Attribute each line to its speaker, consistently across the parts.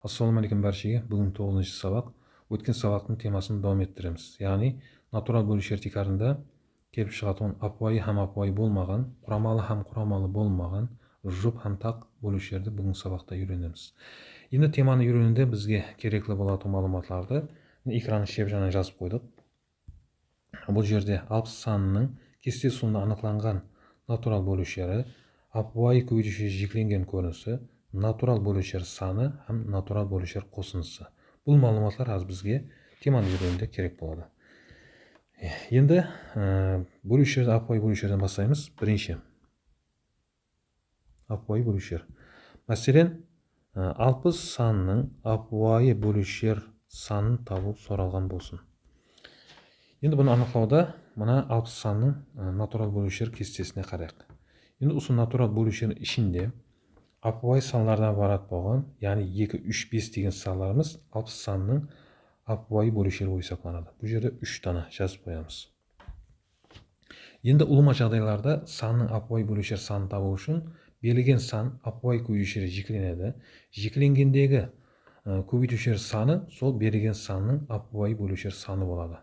Speaker 1: Ассалаумағалейкум баршаға. Бүгін 9-шы сабақ. Өткен сабақтың темасын давам еттіреміз. Яғни натурал бөлушер тикарында келіп шығатын апуайы һәм апуайы болмаған, құрамалы һәм құрамалы болмаған, жұп һәм тақ бөлушерді бүгін сабақта үйренеміз. Енді теманы үйренуде бізге керекті болатын мағлұматларды экранның шеп жағына жазып қойдық. Бұл жерде 60 санының кестесуында анықталған натурал бөлушері, апуайы көбейтуші жекленген көрінісі, натурал бөлушер саны һәм натурал бөлушер қосындысы. Бұл мағлұматлар аз бізге теманы үйренуде керек болады. Енді бөлушерді апуайы бөлушерден бастаймыз. Бірінші апуайы бөлушер. Мәселен, 60 санының апуайы бөлушер санын табу сұралған болсын. Енді бұны анықтауда мына 60 санның натурал бөлушер кестесіне қарайық. Енді осы натурал бөлушердің ішінде апуай санлардан барат болған, яғни 2, 3, 5 деген санларымыз 60 санның апуайы бөлушері болып есептелінеді. Бұл жерде 3 дана жазып қоямыз. Енді ұлыма жағдайларда санның апуай бөлушер санын табу үшін берілген сан апуай көбейтушері жекеленеді. Жекеленгендегі көбейтушер саны сол берілген санның апуай бөлушер саны болады.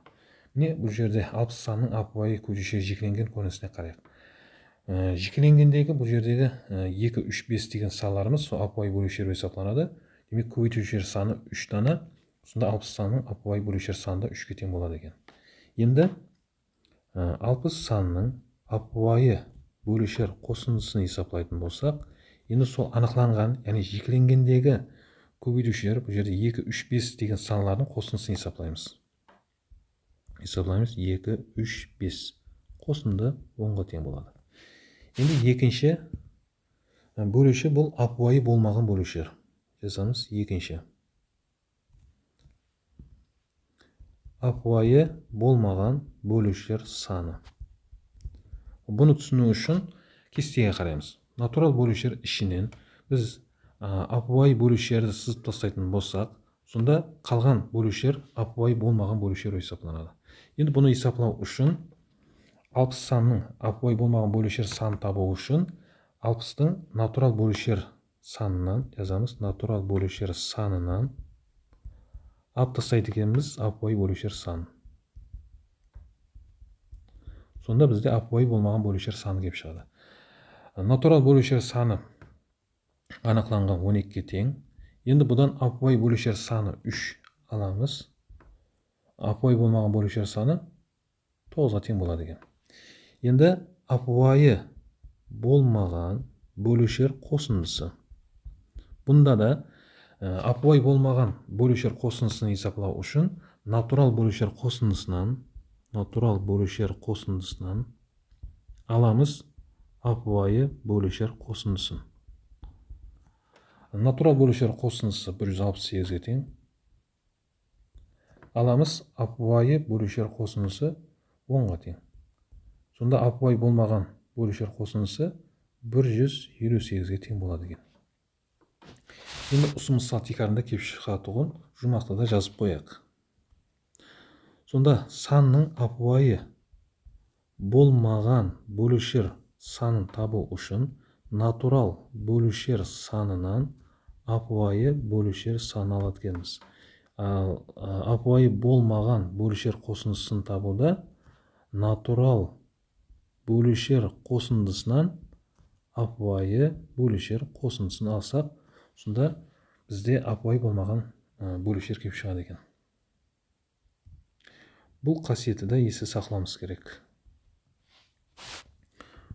Speaker 1: Міне бұл жерде 60 санның апуай көбейтушері жекеленген көрінісіне қарайық. Жекеленгендегі бұл жердегі 2, 3, 5 деген санларымыз сол апуай бөлушері есептелінеді. Демек көбейтушер саны 3 дана, сонда 60 санның апуай бөлушер саны да 3-ке тең болады екен. Енді 60 санның апуайы бөлушер қосындысын есептейтін болсақ, енді сол анықталған, яғни жекеленгендегі көбейтушер бұл жерде 2, 3, 5 деген санлардың қосындысын есептейміз. 2, 3, 5 қосынды 10-ға тең болады. Енді екінші бөлушер бұл апуайы болмаған бөлушер. Жазамыз екінші. Апуайы болмаған бөлушер саны. Бұны түсіну үшін кестеге қараймыз. Натурал бөлушер ішінен біз апуайы бөлушерді сызып тастайтын болсақ, сонда қалған бөлушер апуайы болмаған бөлушер есептелінеді. Енді бұны есептеу үшін 60 санның апуайы болмаған бөлушер санын табу үшін 60-тың натурал бөлушер санынан жазамыз. Натурал бөлушер санынан алып тастайды екенбіз апуайы бөлушер санын. Сонда бізде апуайы болмаған бөлушер саны келіп шығады. Натурал бөлушер саны анықталған 12-ге тең. Енді бұдан апуайы бөлушер саны 3 аламыз. Апуайы болмаған бөлушер саны 9-ға тең болады екен. Енді апуайы болмаған бөлушер қосындысы. Бұнда да апуай болмаған бөлушер қосындысын есептеу үшін натурал бөлушер қосындысынан аламыз апуайы бөлушер қосындысын. Натурал бөлушер қосындысы 168-ге тең. Аламыз апуайы бөлушер қосындысы 10-ға тең. Сонда апуай болмаған бөлушер қосындысы 158-ге тең болады екен. Енді осы мысал тикарында келіп шығатұғын жұмақты да жазып қояйық. Сонда санның апуайы болмаған бөлушер санын табу үшін натурал бөлушер санынан апуайы бөлушер саны алады екенбіз. Ал апуайы болмаған бөлушер қосындысын табуда натурал бөлушер қосындысынан апуайы бөлушер қосындысын алсақ, сонда бізде апуайы болмаған бөлушер келіп шығады екен. Бұл қасиетті де есте сақтауымыз керек.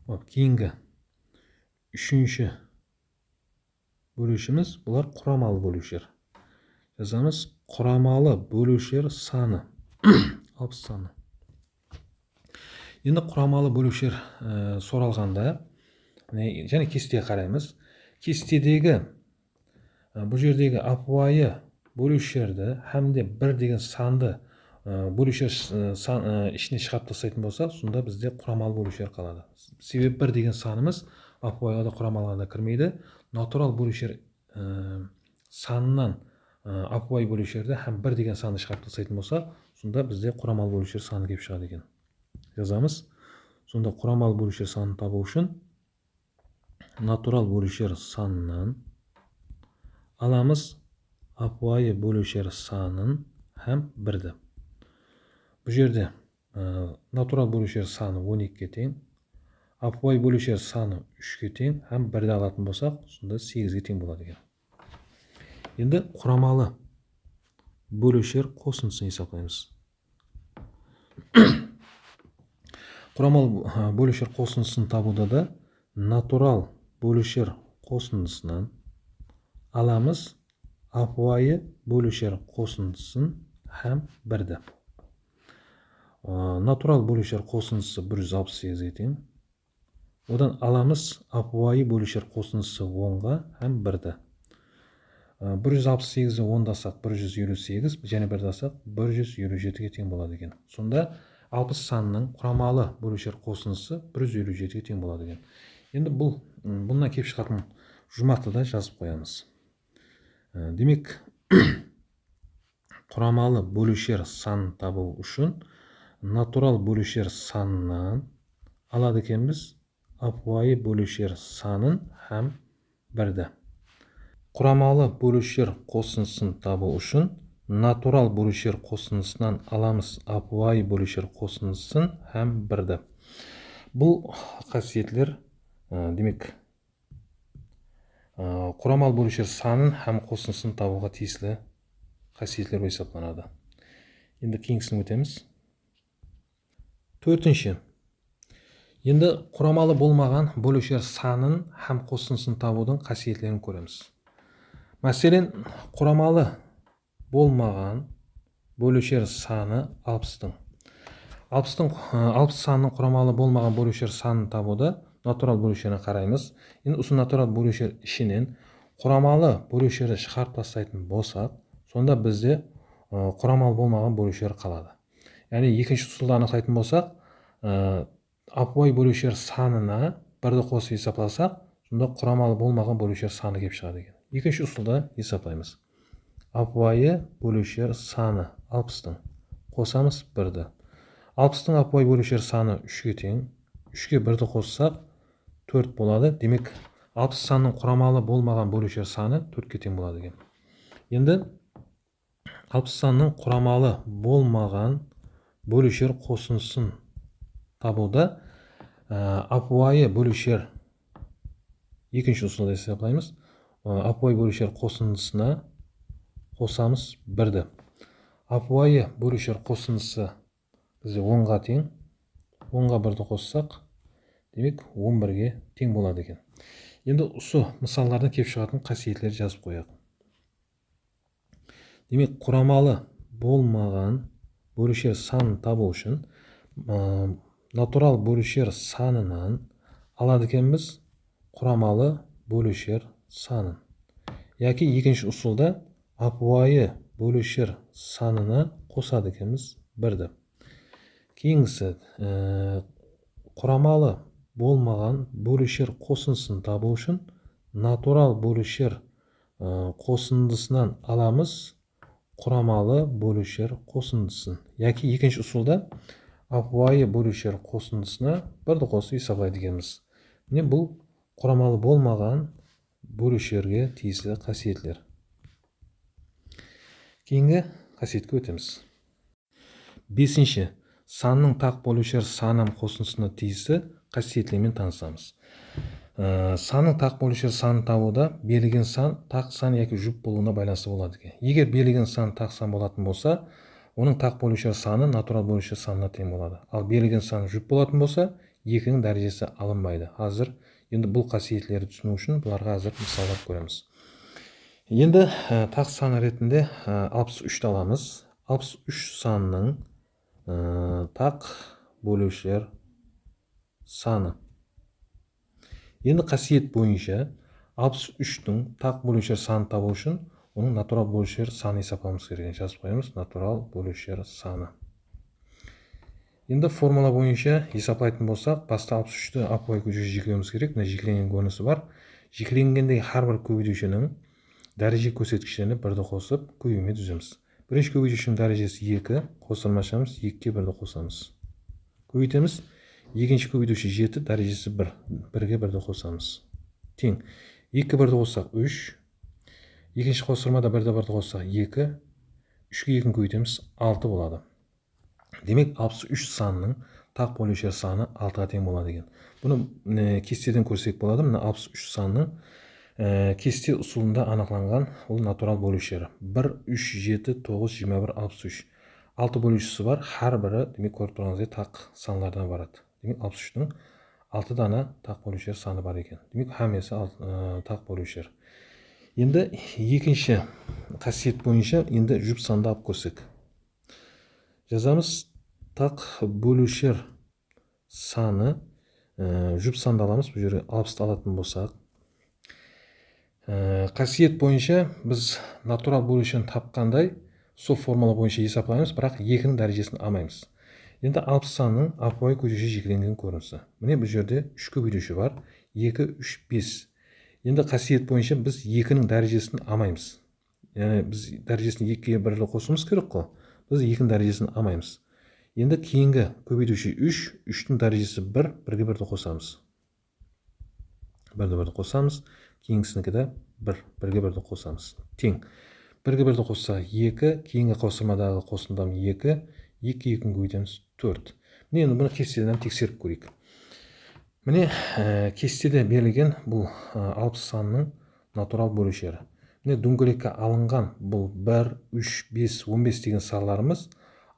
Speaker 1: Кейінгі үшінші бөлушіміз бұлар құрамалы бөлушер. Жазамыз құрамалы бөлушер саны 60 саны. Енді құрамалы бөлушер сұралғанда және кестеге қараймыз. Кестедегі бұл жердегі апуайы бөлушерді һәмде 1 деген санды бөлушер ішіне шығарып тастайтын болса, сонда бізде құрамалы бөлушер қалады. Себебі 1 деген санымыз апуайға да құрамалыға да кірмейді. Натурал бөлушер санынан апуай бөлушерді һәм 1 деген санды шығарып тастайтын болса, сонда бізде құрамалы бөлушер саны келіп шығады екен. Жазамыз. Сонда құрамалы бөлушер санын табу үшін натурал бөлушер санынан аламыз апуайы бөлушер санын һәм 1-ді. Бұл жерде натурал бөлушер саны 12-ге тең, апуай бөлушер саны 3-ге тең һәм 1-ді алатын болсақ, сонда 8-ге тең болады екен. Енді құрамалы бөлушер қосындысын есептейміз. Құрамалы бөлушер қосындысын табуда да натурал бөлушер қосындысынан аламыз апуайы бөлушер қосындысын һәм 1-ді. Натурал бөлушер қосындысы 168-ге тең. Одан аламыз апуайы бөлушер қосындысы 10-ға һәм 1-ді. 168-ді 10-дасақ 158, және 1-дасақ 157-ге тең болады екен. Сонда 60 санының құрамалы бөлушер қосындысы 157-ге тең болады екен. Енді бұнан кеп шығатын жұмақты да жазып қоямыз. Демек, құрамалы бөлушер санын табу үшін натурал бөлушер санынан алады екенбіз апуайы бөлушер санын һәм 1-ді. Құрамалы бөлушер қосындысын табу үшін натурал бөлушер қосындысынан аламыз апуайы бөлушер қосындысын һәм 1-ді. Бұл қасиетлер, демек, құрамалы бөлушер санын һәм қосындысын табуға тиесілі қасиетлер есептелінеді. Енді кейінгісін өтеміз. 4-ші. Енді құрамалы болмаған бөлушер санын һәм қосындысын табудың қасиетлерін көреміз. Мәселен, құрамалы болмаған бөлушер саны 60-тың. 60 санның құрамалы болмаған бөлушер санын табуда натурал бөлушерін қараймыз. Енді осы натурал бөлушер ішінен құрамалы бөлушері шығарып тастайтын болсақ, сонда бізде құрамалы болмаған бөлушер қалады. Яғни екінші ұсулды анықтайтын болсақ, апуай бөлушер санына 1-ді қосып есептесақ, сонда құрамалы болмаған бөлушер саны кеп шығады екен. Екінші ұсулда есептейміз. Апуайы бөлушер саны 60-тың. Қосамыз 1-ді. 60-тың апуай бөлушер саны 3-ге тең. 3-ге 1-ді қоссақ 4 болады. Демек, 60 санның құрамалы болмаған бөлушер саны 4-ге тең болады екен. Енді 60 санның құрамалы болмаған бөлушер қосындысын табуда апуайы бөлушер екінші ұсулды есептейміз. Апуай бөлушер қосындысына қосамыз 1-ді. Апуайы бөлушер қосындысы бізде 10-ға тең. 10-ға 1-ді қоссақ, демек 11-ге тең болады екен. Енді осы мысалдардан кеп шығатын қасиетлер жазып қояйық. Демек, құрамалы болмаған бөлушер санын табу үшін натурал бөлушер санынан алады екенбіз құрамалы бөлушер санын. Яки екінші ұсулда апуайы бөлушер санына қосады екенбіз 1-ді. Кейінгісі, құрамалы болмаған бөлушер қосындысын табу үшін натурал бөлушер қосындысынан аламыз құрамалы бөлушер қосындысын. Яки екінші ұсулда апуайы бөлушер қосындысына 1-ді қосып есептейді екенбіз. Міне бұл құрамалы болмаған бөлушерге тиесілі қасиетлер. Кейінгі қасиетке өтеміз. 5-ші. Санның тақ бөлушер санам қосындысына тиесілі қасиетлермен танысамыз. Санның тақ бөлушер санын табуда берілген сан тақ сан яки жұп болуына байланысты болады екен. Егер берілген сан тақ сан болатын болса, оның тақ бөлушер саны натурал бөлушер санына тең болады. Ал берілген сан жұп болатын болса, 2-нің дәрежесі алынбайды. Қазір енді бұл қасиетлерді түсіну үшін бұларға қазір мысалдар көреміз. Енді тақ саны ретінде 63-ті аламыз. 63 санның тақ бөлушер саны. Енді қасиет бойынша 63-тің тақ бөлушер санын табу үшін оның натурал бөлушер саны есептеуіміз керек. Жазып қоямыз натурал бөлушер саны. Енді формула бойынша есептейтін болсақ, баста 63-ті апуай көбейтушіге жекелеуіміз керек. Мына жекеленген көрінісі бар. Жекеленгендегі әрбір көбейтушінің дәреже көрсеткіштеріне 1-ді қосып көбейме түземіз. Бірінші көбейтушінің дәрежесі 2, қосылмашамыз 2-ге 1-ді қосамыз. Көбейтеміз. Екінші көбейтуші 7, дәрежесі 1, 1-ге 1-ді қосамыз. Тең. 2-ге 1-ді қоссақ 3, Екінші қосырмада бірді қоссақ 2, 3-ке 2-ні көбейтеміз, 6 болады. Демек 63 санының тақ бөлушер саны 6-ға тең болады екен. Бұны кестеден көрсек болады. Мына 63 санның кесте ұсулында анықталған ол натурал бөлушері 1, 3, 7, 9, 21, 63. 6 бөлушісі бар. Har бірі демек көріп тұрғаныңыздай тақ санлардан барады. Демек 63-ның 6 дана тақ бөлушер саны бар екен. Демек хамесі тақ бөлушер. Енді екінші қасиет бойынша енді жұп санды алып көрсек. Жазамыз тақ бөлушер саны жұп санды аламыз. Бұл жерге 60 алатын болсақ. Қасиет бойынша біз натурал бөлушерін тапқандай сол формула бойынша есептаймыз, бірақ 2-нің дәрежесін алмаймыз. Енді 60 санның апуай көбейтуші жекеленген көрінісі. Міне бұл жерде 3 көбейтуші бар. 2, 3, 5. Енді қасиет бойынша біз 2-нің дәрежесін алмаймыз. Яғни біз дәрежесін 2-ге бірлі қосуымыз керек қой. Біз 2-нің дәрежесін алмаймыз. Енді кейінгі көбейтуші 3, 3-нің дәрежесі 1, 1-ге 1-ді қосамыз. 1-ді 1-ді қосамыз. Кейінгісінікі де 1, 1-ге 1-ді қосамыз. Тең. 1-ге 1-ді қосса 2, кейінгі қосырмадағы қосындам 2, 2-ге 2-ні көбейтеміз 4. Міне енді бұны кестеден тексеріп көрейік. Міне кестеде берілген бұл 60 санның натурал бөлушері. Міне дөңгелекке алынған бұл 1, 3, 5, 15 деген санларымыз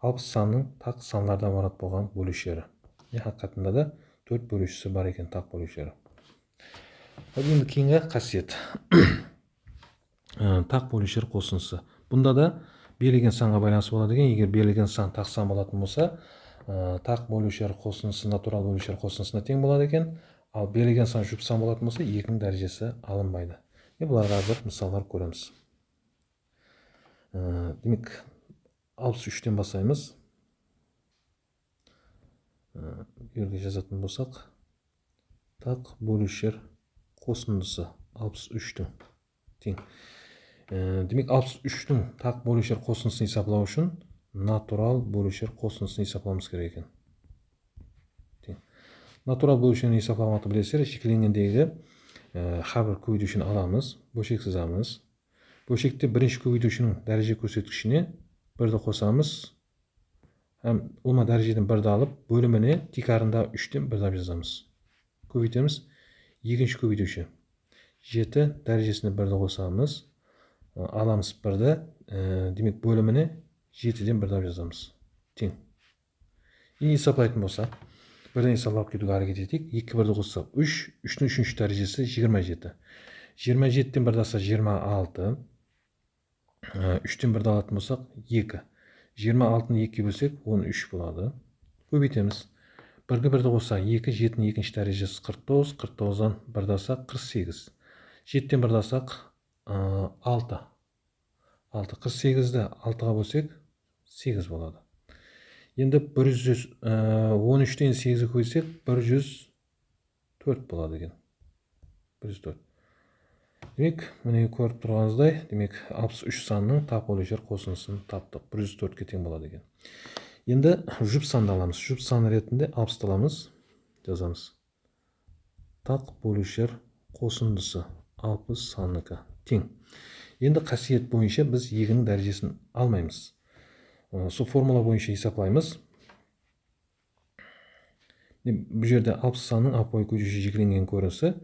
Speaker 1: 60 санның тақ санлардан барады болған бөлушері. Хақиқатында да 4 бөлушісі бар екен тақ бөлушері. Енді кейінгі қасиет. Тақ бөлушер қосындысы. Бұнда да берілген санға байланысты болады екен. Егер берілген сан тақ сан болатын болса, тақ бөлушер қосындысы натурал бөлушер қосындысына тең болады екен. Ал берілген сан жұп сан болатын болса, 2-нің дәрежесі алынбайды. Бұларға бір мысалдар көреміз. Демек 63-тен басаймыз. Жерге жазатын болсақ, тақ бөлушер қосындысы 63-тің тең. Демек 63-тің тақ бөлушер қосындысын есептеу үшін натурал бөлушер қосындысын есептеуіміз керек екен. Натурал бөлушерін есептеуді білесіздер, жекеленгендегі har-бір көбейтушіні аламыз, бөлшек сызамыз. Бөлшекте бірінші көбейтушінің дәреже көрсеткішіне 1-ді қосамыз. Олма дәрежеден 1-ді алып, бөліміне тикарында 3-тен 1-ді жазамыз. Көбейтеміз. Екінші көбейтуші 7 дәрежесіне 1-ді қосамыз. Аламыз 1-ді, демек бөліміне 7-ден 1-ді жазамыз. Тең. Енді есептейтін болса, 1-ден есептеп кетуге әрекет етейік. 2-ге 1-ді қоссақ 3, 3-нің 3-ші дәрежесі 27. 27-ден 1-ді алсақ 26. 3-тен 1-ді алатын болсақ 2. 26-ны 2-ге бөлсек 13 болады. Көбейтеміз. 1-ге 1-ді қоссақ 2, 7-нің 2-ші дәрежесі 49, 49-дан 1-ді алсақ 48. 7-тен 1-ді алсақ 6. 48-ді 6-ға бөлсек 8 болады. Енді 113-тен 8-ге көбейтсек 104 болады екен. 104. Демек, міне көріп тұрғаныңыздай, демек 63 санның тақ бөлушер қосындысын таптық. 104-ке тең болады екен. Енді жұп санды аламыз. Жұп саны ретінде 60 аламыз. Жазамыз. Тақ бөлушер қосындысы 60 саныкі тең. Енді қасиет бойынша біз 2-нің дәрежесін алмаймыз. Сол формула бойынша есептейміз. Бұл жерде 60 санның апуай көбейтуші жекеленген көрінісі.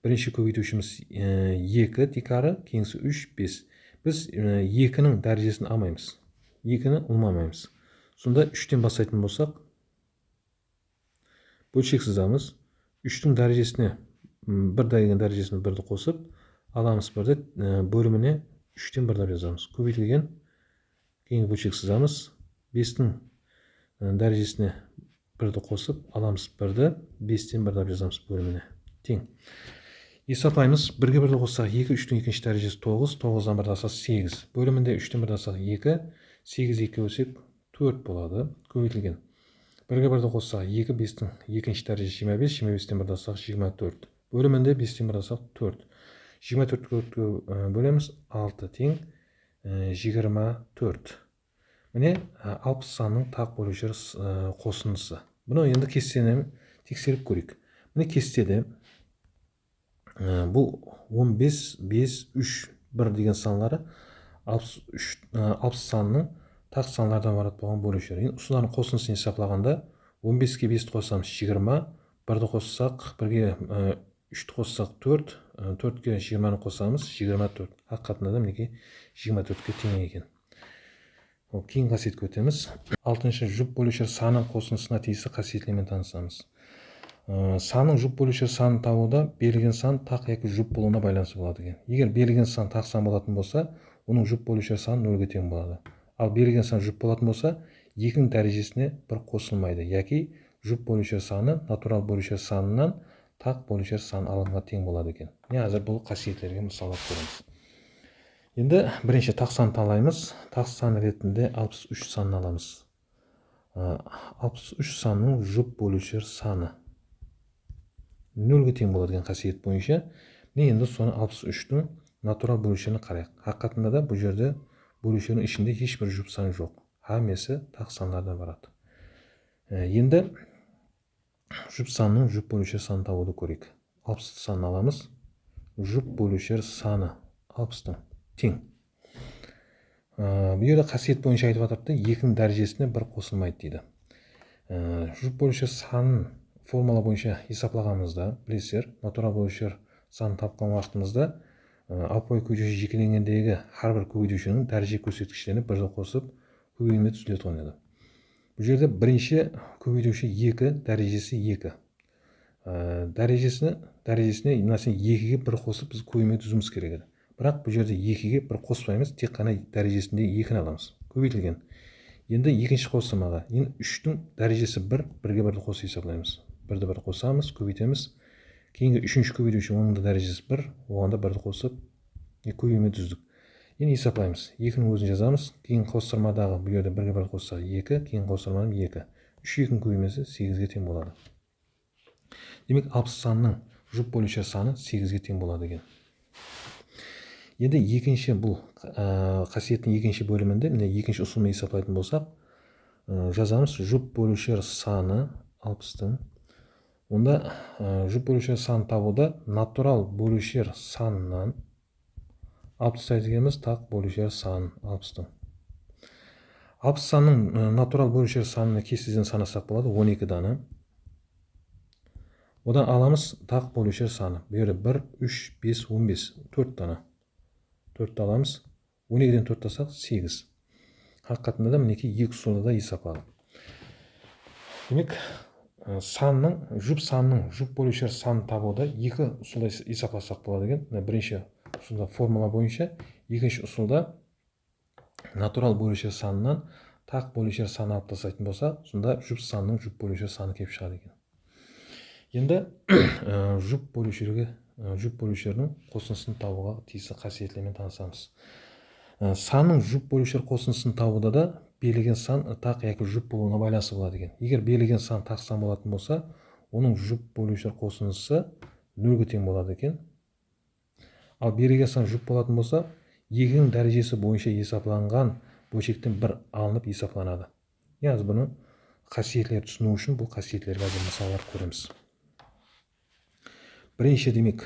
Speaker 1: Бірінші көбейтушіміз 2 тикары, кейінгісі 3, 5. Біз 2-нің дәрежесін алмаймыз. 2-ні алмаймыз. Сонда 3-тен бастайтын болсақ, бөлшек сызамыз. 3-тің дәрежесіне 1 деген дәрежесіне 1-ді қосып, аламыз 1-ді, бөліміне 3-тен 1-ді жазамыз. Көбейтілген кейінгі бөлшек сызамыз. 5-тің дәрежесіне 1-ді қосып, аламыз 1-ді, 5-тен 1-ді жазамыз бөліміне. Тең. Есептейміз. 1-ге 1-ді қоссақ 2, 3-тің 2-ші дәрежесі 9, 9-дан 1-ді алсақ 8. Бөлімінде 3-тен 1-ді алсақ 2, 8 2-ге бөлсек 4 болады. Көбейтілген. 1-ге 1-ді қоссақ 2, 5-тің 2-ші дәрежесі 25, 25-тен 1-ді алсақ 24. Бөлімінде 5-тен 1-ді алсақ 4. 24-ге бөлеміз 6 тең 24. Міне 60 санның тақ бөлушер қосындысы. Бұны енді кестені тексеріп көрейік. Міне кестеде бұл 15, 5, 3 1 деген санлары 60 санының тақ санлардан барат болған бөлушер. Енді осылардың қосындысын есаплағанда 15-ке 5-ті қоссамыз 20, 1-ді қоссақ 1-ге 3-ті қоссақ 4, 4-ке 20-ны қоссамыз 24. Хақиқатында да мінекей 24-ке тең екен. Кейін қасиетке өтеміз. 6-шы жұп бөлушер санның қосындысына тиісті қасиетімен танысамыз. Санның жұп бөлушер санын табуда берілген сан тақ яки жұп болуына байланысты болады екен. Егер берілген сан тақ сан болатын болса, оның жұп бөлушер саны 0-ге тең болады. Ал берілген сан жұп болатын болса, 2-нің дәрежесіне 1 қосылмайды, яки жұп бөлушер саны натурал бөлушер санынан тақ бөлушер сан алынға тең болады екен. Әзір бұл қасиеттерге мысалдар көреміз. Енді бірінші тақ сан талаймыз. Тақ сан ретінде 63 санын аламыз. 63 санның жұп бөлушер саны 0-ге тең болады деген қасиет бойынша. Енді соны 63-тің натурал бөлушеріне қарайық. Хақиқатында да бұл жерде бөлушердің ішінде ешбір жұп сан жоқ. Хамесі тақ санлардан барады. Енді жұп санның жұп бөлушер санын табуды көрейік. 60 санын аламыз. Жұп бөлушер саны 60-тың тең. Бұл жерде қасиет бойынша айтып жатырды, 2-нің дәрежесіне 1 қосылмайды дейді. Жұп бөлушер санын формула бойынша есаплағанымызда, білесіздер, натурал бөлушер санын тапқан уақытымызда апуай көбейтуші жекеленгендегі әрбір көбейтушінің дәреже көрсеткіштеріне 1-ді қосып көбейтуді түзетіп ойнады. Бұл жерде бірінші көбейтуші 2, дәрежесі 2. Дәрежесіне 2-ге 1 қосып біз көбейтуді түзуміз керек еді. Бірақ бұл жерде 2-ге 1 қоспаймыз, тек қана дәрежесінде 2-ні аламыз. Көбейтілген. Енді екінші қосымаға, енді 3-тің дәрежесі 1, 1-ге 1-ді қосып есаплаймыз. 1-ді 1 қосамыз, көбейтеміз. Кейінгі 3-ші көбейтуші, оның да дәрежесі 1, оған да 1-ді қосып көбейтуді түздік. Енді есаплаймыз. 2-нің өзін жазамыз. Кейін қосырмадағы бұл жерде 1-ге 1 қоссақ 2, кейін қосырманың 2. 3-2-ның көбеймесі 8-ге тең болады. Демек 60 санның жұп бөлушер саны 8-ге тең болады екен. Енді екінші бұл қасиеттің екінші бөлімінде, міне екінші ұсылмен есаплайтын болсақ, жазамыз жұп бөлушер саны 60-тың. Онда жұп бөлушер санын табуда натурал бөлушер санынан 60 дегеніміз тақ бөлушер санын 60-тың. 60 санның натурал бөлушер санына кестеден санасақ болады 12 дана. Одан аламыз тақ бөлушер саны. Бұл жерде 1, 3, 5, 15, 4 дана. 4-ті аламыз. 12-ден 4 тасақ 8. Хақиқатында да мінекей 2 ұсулы да есапладық. Демек, жұп санның жұп бөлушер санын табуда 2 ұсулы есапласақ болады екен. Бірінші ұсулда формула бойынша, екінші ұсулда натурал бөлушер санынан тақ бөлушер саны алып тастайтын болса, сонда жұп санның жұп бөлушер саны келіп шығады екен. Енді жұп бөлушердің қосындысын табуға тиісті қасиетлермен танысамыз. Санның жұп бөлушер қосындысын табуда да берілген сан тақ яки жұп болуына байланысты болады екен. Егер берілген сан тақ сан болатын болса, оның жұп бөлушер қосындысы 0-ге тең болады екен. Ал берілген сан жұп болатын болса, 2-нің дәрежесі бойынша есапланған бөлшектен 1 алынып есапланады. Яғни бұны қасиетлер түсіну үшін бұл қасиетлерге мысалдар көреміз. Бірінші демек,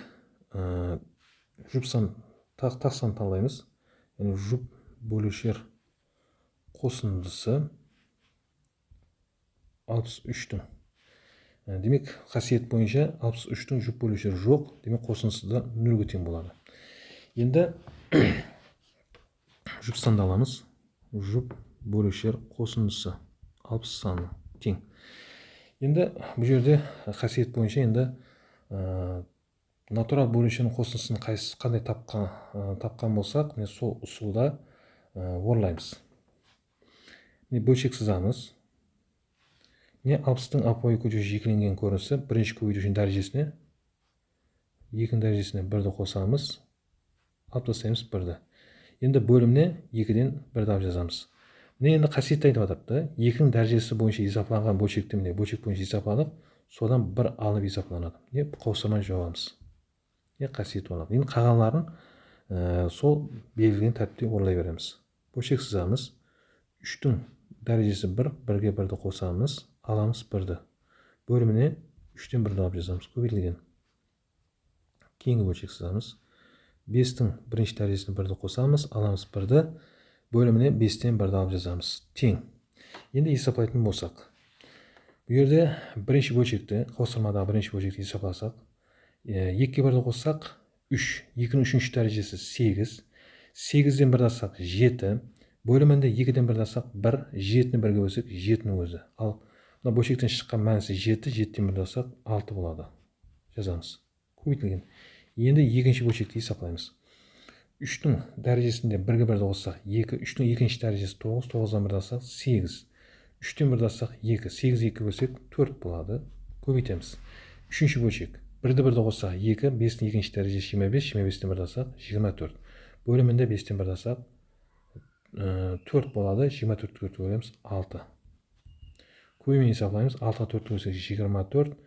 Speaker 1: жұп сан тақ сан талаймыз. Жұп бөлушер қосындысы 63-тің. Демек, қасиет бойынша 63-тің жұп бөлушер жоқ, демек қосындысы да 0-ге тең болады. Енді жұп санды аламыз. Жұп бөлушер қосындысы 60 саны тең. Енді бұл жерде қасиет бойынша енді натурал бөлушердің қосындысын қандай тапқан болсақ, сол ұсулда орлаймыз. Бөлшек сызамыз. 60-тың апуай көбейтуші жекеленген көрінісі бірінші көбейтушінің дәрежесіне 2-нің дәрежесіне 1-ді қосамыз, алып тастаймыз 1-ді. Енді бөліміне 2-ден 1-ді алып жазамыз. Енді қасиетті айтып жатырды. 2-нің дәрежесі бойынша есапланған бөлшекті бөлшек бойынша есапладық, содан 1 алынып есапланады. Қосырмай жауамыз. Қасиет болады. Енді қағаларын сол белгілеген тәртіпте орлай береміз. Бөлшек сызамыз. 3-тің дәрежесі 1, 1-ге 1-ді қосамыз, аламыз 1-ді. Бөліміне 3-тен 1-ді алып жазамыз. Көбейтілген. Кейінгі бөлшек сызамыз. 5-тің бірінші дәрежесіне 1-ді қосамыз, аламыз 1-ді, бөліміне 5-тен 1-ді алып жазамыз. Тең. Енді есептейтін болсақ, бұл жерде бірінші бөлшекті, қосылмадағы бірінші бөлшекті есептасақ, 2-ге 1-ді қоссақ 3, 2-нің 3-ші дәрежесі 8, 8-ден 1-ді алсақ 7, бөлімінде 2-ден 1-ді алсақ 1, 7-ні 1-ге бөлсек 7-нің өзі. Ал мына бөлшектен шыққан мәнісі 7, 7-ден 1-ді алсақ 6 болады. Жазамыз. Көбейтілген. Енді екінші бөлшекті есептейміз. 3-нің дәрежесінде 1-ге 1-ді қоссақ 2, 3-нің екінші дәрежесі 9, 9-дан 1-ді алсақ 8, 3-тен 1-ді алсақ 2, 8 2 бөлсек 4 болады. Көбейтеміз. Үшінші бөлшек. 1-ді 1-ді қоссақ 2, 5-тің екінші дәрежесі 25, 25-тен 1-ді алсақ 24. Бөлімінде 5-тен 1-ді алсақ 4 болады. 24-ті 4-ті бөлеміз 6. Көбеймен есептейміз. 6-ға 4-ті бөлсек 24,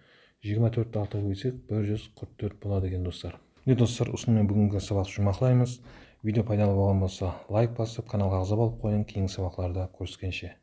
Speaker 1: 24-ті 6-ға бөлсек 144 болады екен достар. Достар, осымен бүгінгі сабақ жұмақлаймыз. Видео пайдалы болған болса, лайк басып, каналға ағза болып қойын. Кейінгі сабақларда көріскенше.